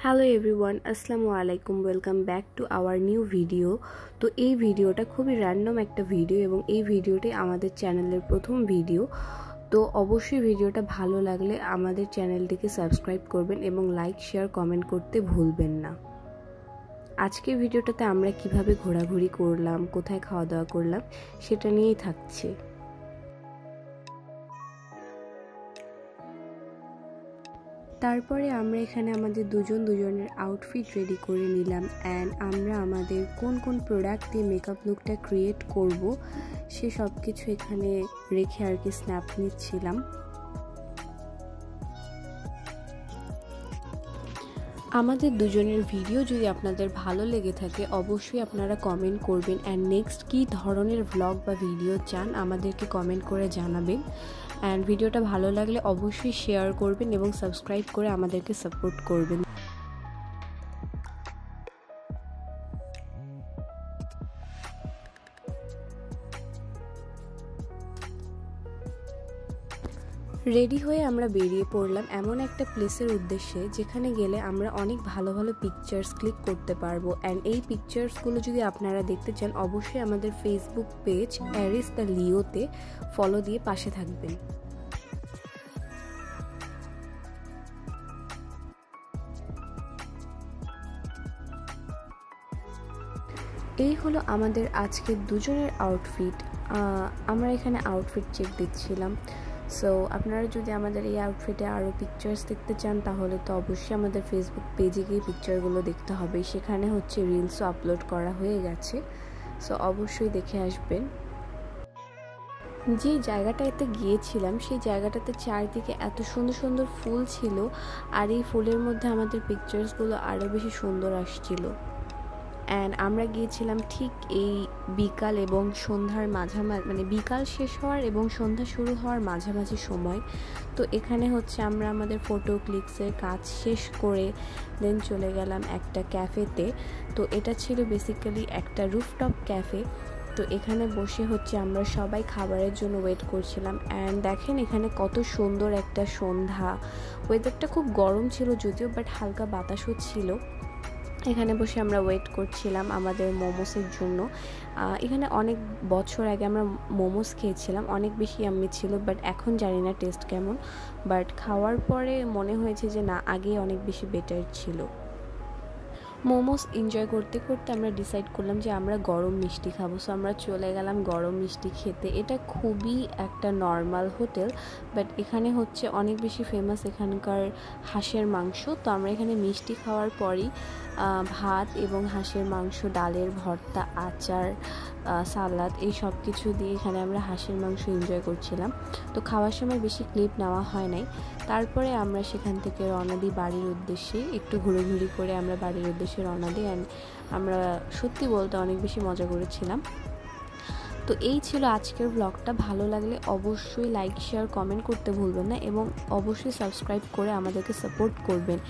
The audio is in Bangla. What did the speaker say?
হ্যালো এভরিওয়ান, আসসালামু আলাইকুম। Welcome back to our new video. তো এই ভিডিওটা খুবই র্যান্ডম একটা ভিডিও এবং এই ভিডিওটি আমাদের চ্যানেলের প্রথম ভিডিও। তো অবশ্যই ভিডিওটা ভালো লাগলে আমাদের চ্যানেলটিকে সাবস্ক্রাইব করবেন এবং লাইক, শেয়ার, কমেন্ট করতে ভুলবেন না। আজকের ভিডিওটাতে আমরা কিভাবে ঘোরাঘুরি করলাম, কোথায় খাওয়া দাওয়া করলাম সেটা নিয়েই থাকছে। তারপরে আমরা এখানে আমাদের দুজনের আউটফিট রেডি করে নিলাম অ্যান্ড আমরা আমাদের কোন কোন প্রোডাক্ট দিয়ে মেকআপ লুকটা ক্রিয়েট করব সে সব কিছু এখানে রেখে আর কি স্ন্যাপ নিচ্ছিলাম। আমাদের দুজনের ভিডিও যদি আপনাদের ভালো লেগে থাকে অবশ্যই আপনারা কমেন্ট করবেন অ্যান্ড নেক্সট কী ধরনের ভ্লগ বা ভিডিও চান আমাদেরকে কমেন্ট করে জানাবেন। অ্যান্ড ভিডিওটা ভালো লাগলে অবশ্যই শেয়ার করবেন এবং সাবস্ক্রাইব করে আমাদেরকে সাপোর্ট করবেন। রেডি হয়ে আমরা বেরিয়ে পড়লাম এমন একটা প্লেসের উদ্দেশ্যে যেখানে গেলে আমরা অনেক ভালো ভালো পিকচার্স ক্লিক করতে পারবো। অ্যান্ড এই পিকচার্সগুলো যদি আপনারা দেখতে চান অবশ্যই আমাদের ফেসবুক পেজ অ্যারিস দ্য লিওতে ফলো দিয়ে পাশে থাকবেন। এই হলো আমাদের আজকের দুজনের আউটফিট। আমরা এখানে আউটফিট চেক দিচ্ছিলাম। সো আপনারা যদি আমাদের এই আউটফিটে আরও পিকচার্স দেখতে চান তাহলে তো অবশ্যই আমাদের ফেসবুক পেজে গিয়ে পিকচারগুলো দেখতে হবে। সেখানে হচ্ছে রিলসও আপলোড করা হয়ে গেছে, সো অবশ্যই দেখে আসবেন। যে জায়গাটাতে গিয়েছিলাম সেই জায়গাটাতে চারদিকে এত সুন্দর সুন্দর ফুল ছিল আর এই ফুলের মধ্যে আমাদের পিকচার্সগুলো আরও বেশি সুন্দর আসছিল। অ্যান্ড আমরা গিয়েছিলাম ঠিক এই বিকাল এবং সন্ধ্যার মাঝামাঝি, মানে বিকাল শেষ হওয়ার এবং সন্ধ্যা শুরু হওয়ার মাঝামাঝি সময়। তো এখানে হচ্ছে আমরা আমাদের ফটো ক্লিকসের কাজ শেষ করে দেন চলে গেলাম একটা ক্যাফেতে। তো এটা ছিল বেসিক্যালি একটা রুফটপ ক্যাফে। তো এখানে বসে হচ্ছে আমরা সবাই খাবারের জন্য ওয়েট করছিলাম। অ্যান্ড দেখেন এখানে কত সুন্দর একটা সন্ধ্যা। ওয়েদারটা খুব গরম ছিল যদিও, বাট হালকা বাতাসও ছিল। এখানে বসে আমরা ওয়েট করছিলাম আমাদের মোমোসের জন্য। এখানে অনেক বছর আগে আমরা মোমোস খেয়েছিলাম, অনেক বেশি ইয়াম্মি ছিল, বাট এখন জানি না টেস্ট কেমন। বাট খাওয়ার পরে মনে হয়েছে যে না, আগে অনেক বেশি বেটার ছিল। মোমোস এনজয় করতে করতে আমরা ডিসাইড করলাম যে আমরা গরম মিষ্টি খাবো। সো আমরা চলে গেলাম গরম মিষ্টি খেতে। এটা খুবই একটা নর্মাল হোটেল, বাট এখানে হচ্ছে অনেক বেশি ফেমাস এখানকার হাঁসের মাংস। তো আমরা এখানে মিষ্টি খাওয়ার পরই ভাত এবং হাঁসের মাংস, ডালের ভর্তা, আচার, সালাদ এই সব কিছু দিয়ে এখানে আমরা হাঁসের মাংস এনজয় করছিলাম। তো খাওয়ার সময় বেশি ক্লিপ নেওয়া হয় নাই। তারপরে আমরা সেখান থেকে রওনা দিই বাড়ির উদ্দেশ্যে। একটু ঘুরে করে আমরা বাড়ির উদ্দেশ্যে রওনা দিই। অ্যান্ড আমরা সত্যি বলতে অনেক বেশি মজা করেছিলাম। তো এই ছিল আজকের ব্লগটা। ভালো লাগলে অবশ্যই লাইক, শেয়ার, কমেন্ট করতে ভুলবেন না এবং অবশ্যই সাবস্ক্রাইব করে আমাদেরকে সাপোর্ট করবেন।